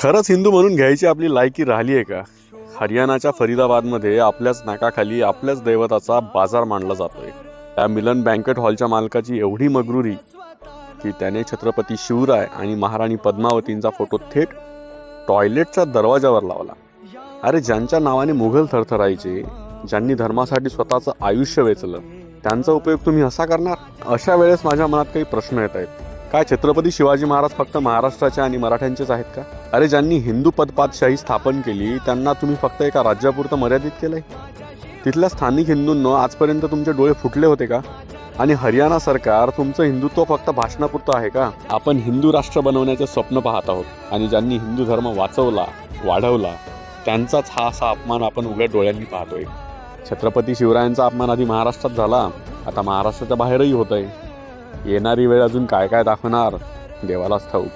खरंच हिंदू म्हणून घ्यायची आपली लायकी राहिली आहे का? हरियाणाच्या फरीदाबादमध्ये आपल्याच नाकाखाली आपल्याच दैवताचा बाजार मांडला जातोय. त्या मिलन बँकेट हॉलच्या मालकाची एवढी मगरुरी की त्याने छत्रपती शिवराय आणि महाराणी पद्मावतींचा फोटो थेट टॉयलेटच्या दरवाजावर लावला. अरे, ज्यांच्या नावाने मुघल थरथरायचे, ज्यांनी धर्मासाठी स्वतःचं आयुष्य वेचलं, त्यांचा उपयोग तुम्ही असा करणार? अशा वेळेस माझ्या मनात काही प्रश्न येत आहेत. काय छत्रपती शिवाजी महाराज फक्त महाराष्ट्राचे आणि मराठ्यांचेच आहेत का? अरे, ज्यांनी हिंदू पदपातशाही स्थापन केली त्यांना तुम्ही फक्त एका राज्यापुरतं मर्यादित केलंय? तिथल्या स्थानिक हिंदूंना आजपर्यंत तुमचे डोळे फुटले होते का? आणि हरियाणा सरकार तुमचं हिंदुत्व फक्त भाषणापुरतं आहे का? आपण हिंदू राष्ट्र बनवण्याचे स्वप्न पाहत आहोत आणि ज्यांनी हिंदू धर्म वाचवला, वाढवला, त्यांचाच हा असा अपमान आपण उघड्या डोळ्यांनी पाहतोय. छत्रपती शिवरायांचा अपमान आधी महाराष्ट्रात झाला, आता महाराष्ट्राच्या बाहेरही होतोय. येणारी वेळ अजून काय काय दाखवणार देवालाच ठाऊक.